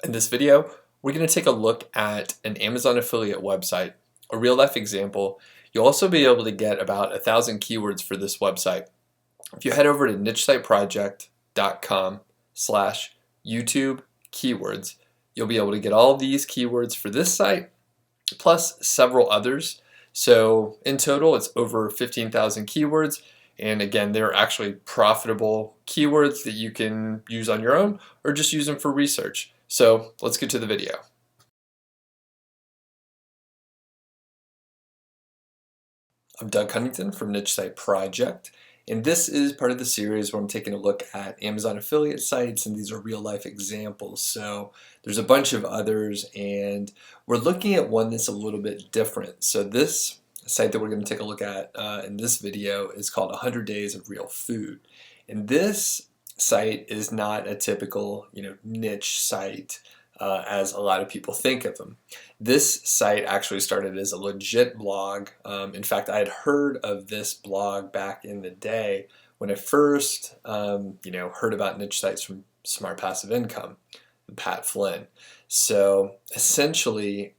In this video, we're going to take a look at an Amazon affiliate website, a real life example. You'll also be able to get about 1,000 keywords for this website. If you head over to nichesiteproject.com/YouTube keywords, you'll be able to get all these keywords for this site, plus several others. So in total, it's over 15,000 keywords. And again, they're actually profitable keywords that you can use on your own or just use them for research. So let's get to the video. I'm Doug Huntington from Niche Site Project, and this is part of the series where I'm taking a look at Amazon affiliate sites, and these are real life examples. So there's a bunch of others, and we're looking at one that's a little bit different. So this site that we're going to take a look at in this video is called 100 Days of Real Food. And this site is not a typical, niche site as a lot of people think of them. This site actually started as a legit blog. In fact, I had heard of this blog back in the day when I first, heard about niche sites from Smart Passive Income, Pat Flynn. So essentially,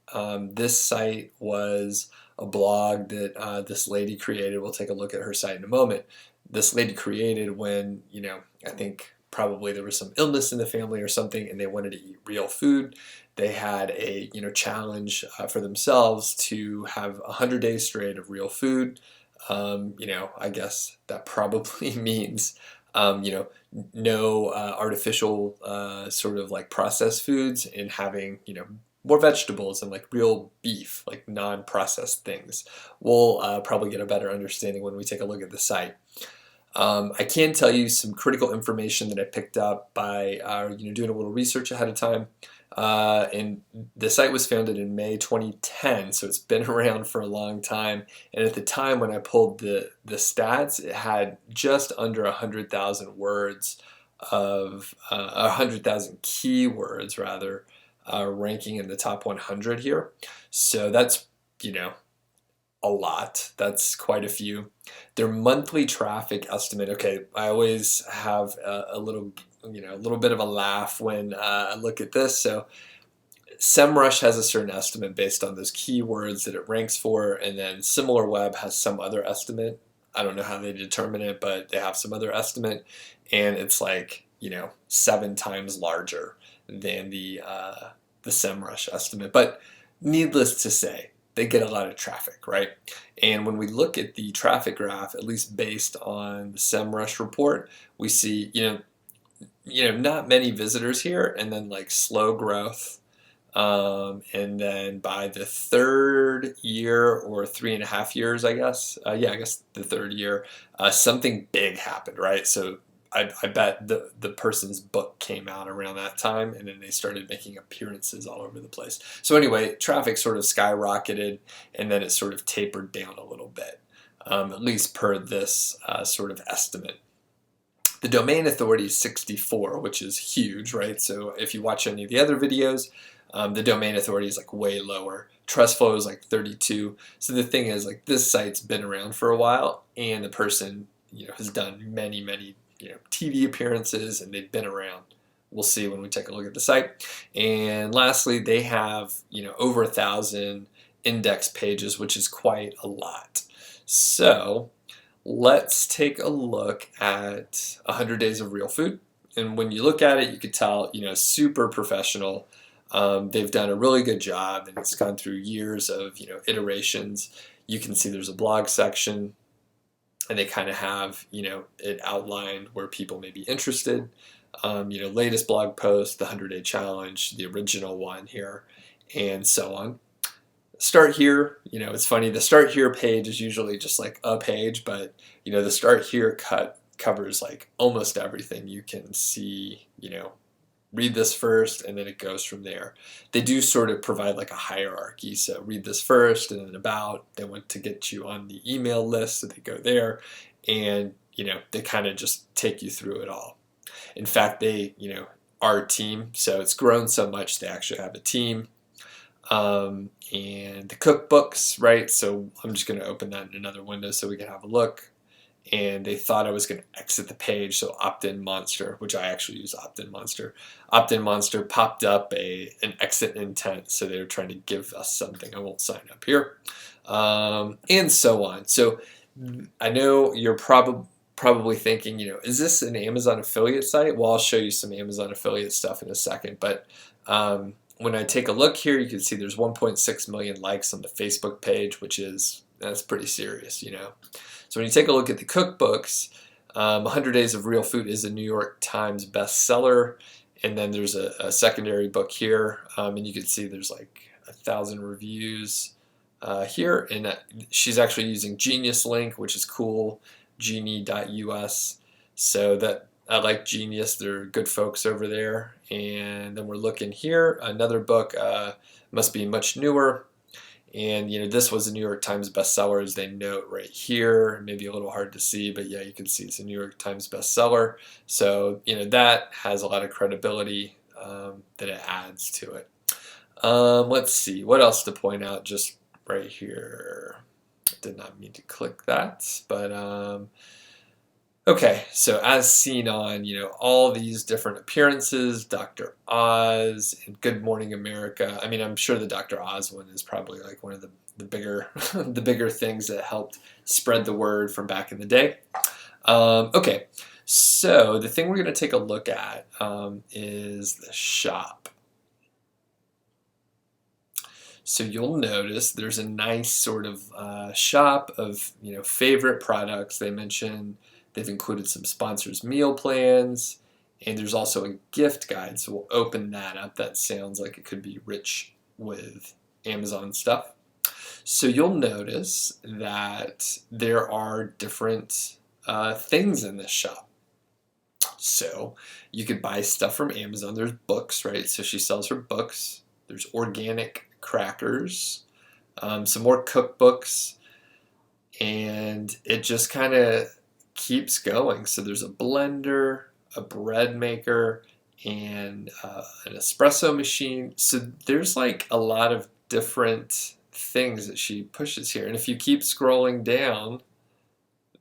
this site was a blog that this lady created. We'll take a look at her site in a moment. This lady created when, I think probably there was some illness in the family or something, and they wanted to eat real food. They had a challenge for themselves to have 100 days straight of real food. I guess that probably means no artificial sort of like processed foods, and having more vegetables and like real beef, like non-processed things. We'll probably get a better understanding when we take a look at the site. I can tell you some critical information that I picked up by doing a little research ahead of time. And the site was founded in May 2010, so it's been around for a long time. And at the time when I pulled the stats, it had just under 100,000 words of 100,000 keywords rather, ranking in the top 100 here. So that's a lot. That's quite a few. Their monthly traffic estimate. Okay, I always have a little bit of a laugh when I look at this. So SEMrush has a certain estimate based on those keywords that it ranks for, and then SimilarWeb has some other estimate. I don't know how they determine it, but they have some other estimate, and it's like 7 times larger than the SEMrush estimate. But needless to say, they get a lot of traffic, right? And when we look at the traffic graph, at least based on the SEMrush report, we see not many visitors here, and then like slow growth. And then by the third year or 3.5 years, I guess, I guess the third year, something big happened, right? So I bet the person's book came out around that time, and then they started making appearances all over the place. So anyway, traffic sort of skyrocketed, and then it sort of tapered down a little bit, at least per this sort of estimate. The domain authority is 64, which is huge, right? So if you watch any of the other videos, the domain authority is like way lower. Trust flow is like 32. So the thing is, like, this site's been around for a while, and the person has done many TV appearances, and they've been around. We'll see when we take a look at the site. And lastly, they have over 1,000 index pages, which is quite a lot. So let's take a look at 100 Days of Real Food. And when you look at it, you could tell super professional. They've done a really good job, and it's gone through years of iterations. You can see there's a blog section, and they kind of have it outlined where people may be interested. Latest blog post, the 100-day challenge, the original one here, and so on. Start here, it's funny, the start here page is usually just like a page, but the start here covers like almost everything. You can see, read this first, and then it goes from there. They do sort of provide like a hierarchy. So read this first, and then about, they want to get you on the email list, so they go there, and they kind of just take you through it all. In fact, they are a team, so it's grown so much they actually have a team. And the cookbooks, right? So I'm just going to open that in another window so we can have a look. and they thought I was going to exit the page. So Opt-in Monster, which I actually use Opt-in Monster. Opt-in Monster popped up an exit intent, so they were trying to give us something. I won't sign up here, and so on. So I know you're probably thinking, is this an Amazon affiliate site? Well, I'll show you some Amazon affiliate stuff in a second, but when I take a look here, you can see there's 1.6 million likes on the Facebook page, that's pretty serious, So when you take a look at the cookbooks, 100 Days of Real Food is a New York Times bestseller, and then there's a secondary book here, and you can see there's like 1,000 reviews here, and she's actually using Genius Link, which is cool, genie.us, so that I like Genius. They're good folks over there. And then we're looking here, another book, must be much newer. And this was a New York Times bestseller, as they note right here. Maybe a little hard to see, but yeah, you can see it's a New York Times bestseller. So that has a lot of credibility that it adds to it. Let's see what else to point out. Just right here, I did not mean to click that, but okay, so as seen on, all these different appearances, Dr. Oz and Good Morning America. I mean, I'm sure the Dr. Oz one is probably like one of the bigger the bigger things that helped spread the word from back in the day. Okay, so the thing we're going to take a look at is the shop. So you'll notice there's a nice sort of shop of favorite products. They mention they've included some sponsors meal plans, and there's also a gift guide. So we'll open that up. That sounds like it could be rich with Amazon stuff. So you'll notice that there are different things in this shop. So you could buy stuff from Amazon. There's books, right? So she sells her books. There's organic crackers, some more cookbooks, and it just kind of keeps going. So there's a blender, a bread maker, and an espresso machine. So there's like a lot of different things that she pushes here. And if you keep scrolling down,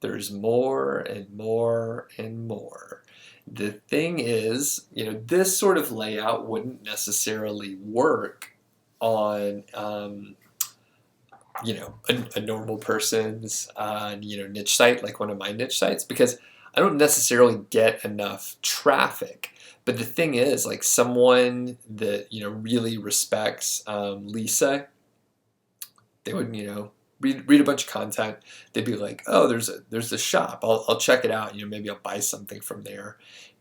there's more and more and more. The thing is, this sort of layout wouldn't necessarily work on a normal person's niche site, like one of my niche sites, because I don't necessarily get enough traffic. But the thing is, like, someone that really respects Lisa, they would read a bunch of content. They'd be like, oh, there's a shop, I'll check it out, maybe I'll buy something from there.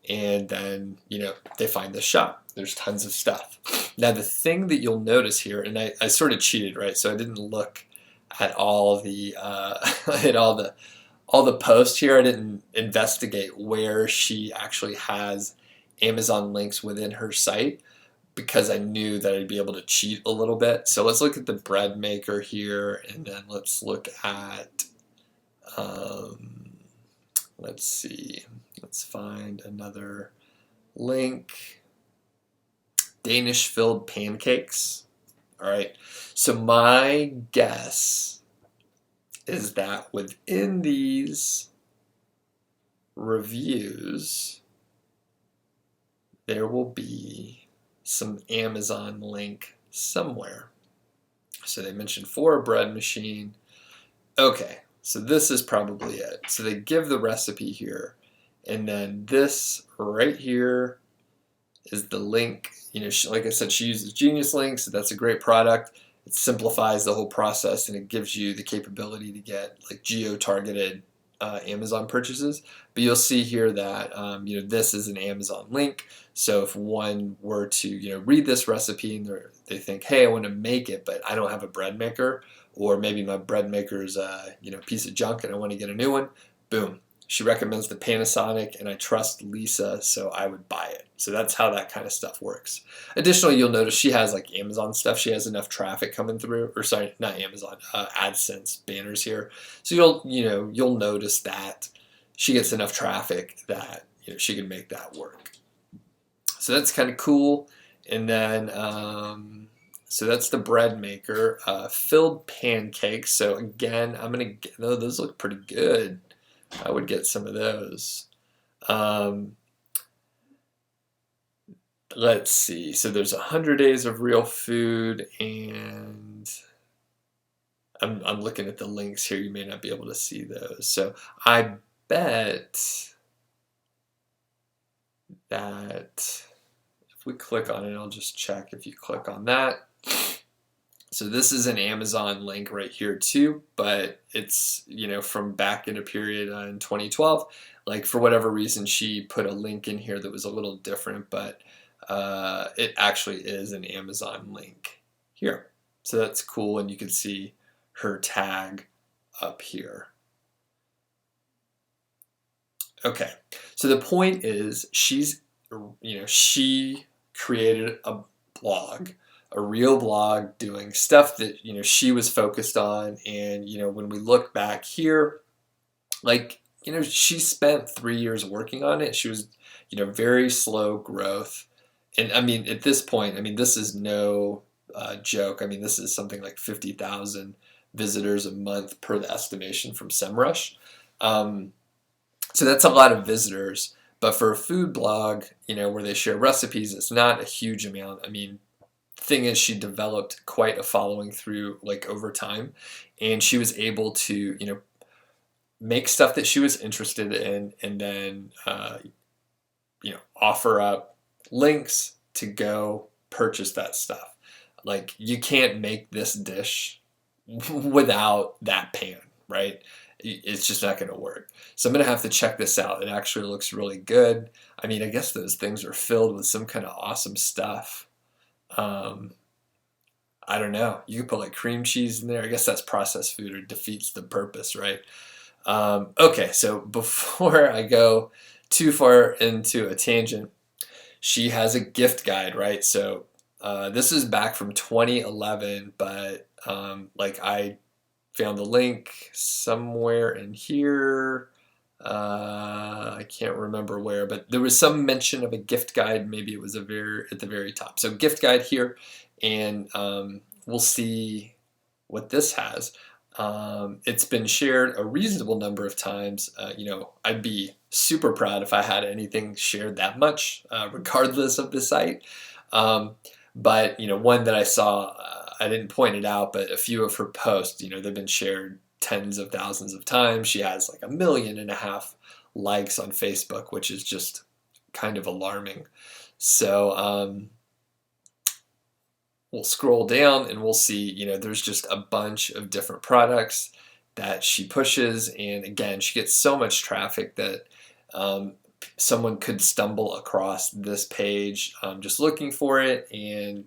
And then they find the shop. There's tons of stuff. Now the thing that you'll notice here, and I sort of cheated, right? So I didn't look at all the at all the posts here. I didn't investigate where she actually has Amazon links within her site, because I knew that I'd be able to cheat a little bit. So let's look at the bread maker here, and then let's look at let's see, let's find another link. Danish filled pancakes. All right, so my guess is that within these reviews there will be some Amazon link somewhere. So they mentioned for a bread machine. Okay, so this is probably it. So they give the recipe here, and then this right here is the link. Like I said, she uses Genius Links. So that's a great product. It simplifies the whole process, and it gives you the capability to get like geo-targeted Amazon purchases. But you'll see here that this is an Amazon link. So if one were to read this recipe and they think, hey, I want to make it, but I don't have a bread maker, or maybe my bread maker is a piece of junk and I want to get a new one, boom. She recommends the Panasonic, and I trust Lisa, so I would buy it. So that's how that kind of stuff works. Additionally, you'll notice she has like Amazon stuff. She has enough traffic coming through, or sorry, not Amazon, AdSense banners here. So you'll notice that she gets enough traffic that she can make that work. So that's kind of cool. And then so that's the bread maker. Filled pancakes. So again, those look pretty good. I would get some of those. Um, let's see. So there's 100 days of real food, and I'm looking at the links here. You may not be able to see those. So I bet that if we click on it, I'll just check if you click on that. So this is an Amazon link right here too, but it's, from back in a period in 2012. Like, for whatever reason, she put a link in here that was a little different, but it actually is an Amazon link here. So that's cool, and you can see her tag up here. Okay, so the point is she created a blog, a real blog, doing stuff that she was focused on. And when we look back here, like, she spent 3 years working on it. She was very slow growth. And I mean, at this point, I mean, this is no joke. I mean, this is something like 50,000 visitors a month per the estimation from SEMrush. So that's a lot of visitors, but for a food blog, where they share recipes, it's not a huge amount. I mean, the thing is, she developed quite a following through, like, over time, and she was able to, make stuff that she was interested in, and then, offer up links to go purchase that stuff. Like, you can't make this dish without that pan, right? It's just not going to work. So I'm going to have to check this out. It actually looks really good. I mean, I guess those things are filled with some kind of awesome stuff. I don't know. You could put like cream cheese in there. I guess that's processed food, or defeats the purpose, right? Okay, so before I go too far into a tangent, she has a gift guide, right? So this is back from 2011, but like, I found the link somewhere in here. I can't remember where, but there was some mention of a gift guide. Maybe it was at the very top. So gift guide here, and we'll see what this has. It's been shared a reasonable number of times. I'd be super proud if I had anything shared that much, regardless of the site. But one that I saw, I didn't point it out, but a few of her posts, they've been shared tens of thousands of times. She has like 1.5 million likes on Facebook, which is just kind of alarming. So we'll scroll down and we'll see, there's just a bunch of different products that she pushes. And again, she gets so much traffic that someone could stumble across this page just looking for it. And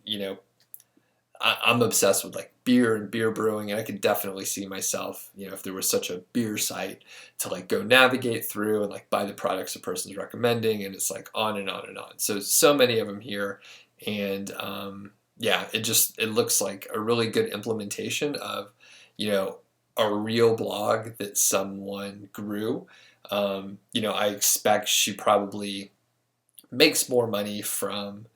I'm obsessed with like beer and beer brewing, and I could definitely see myself, if there was such a beer site, to like go navigate through and like buy the products a person's recommending, and it's like on and on and on. So many of them here, and yeah, it looks like a really good implementation of a real blog that someone grew. I expect she probably makes more money from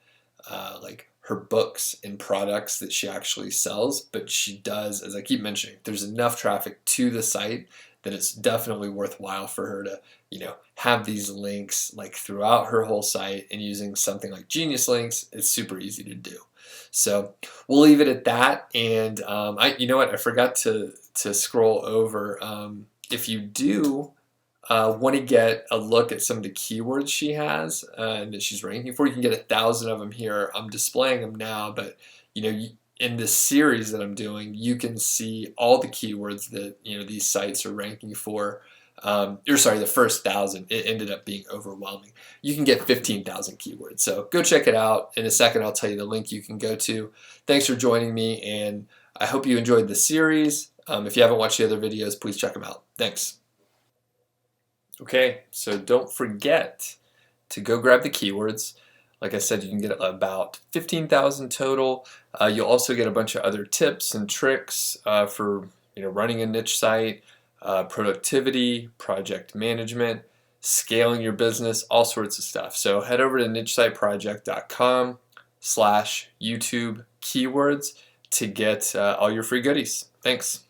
like her books and products that she actually sells, but she does, as I keep mentioning, there's enough traffic to the site that it's definitely worthwhile for her to have these links like throughout her whole site. And using something like Genius Links, it's super easy to do. So we'll leave it at that. And you know what, I forgot to scroll over. If you do want to get a look at some of the keywords she has and that she's ranking for, you can get 1,000 of them here. I'm displaying them now, but in this series that I'm doing, you can see all the keywords that these sites are ranking for. Or sorry, the first 1,000, it ended up being overwhelming. You can get 15,000 keywords. So go check it out. In a second, I'll tell you the link you can go to. Thanks for joining me, and I hope you enjoyed the series. If you haven't watched the other videos, please check them out. Thanks. Okay, so don't forget to go grab the keywords. Like I said, you can get about 15,000 total. You'll also get a bunch of other tips and tricks for running a niche site, productivity, project management, scaling your business, all sorts of stuff. So head over to nichesiteproject.com/YouTube keywords to get all your free goodies. Thanks.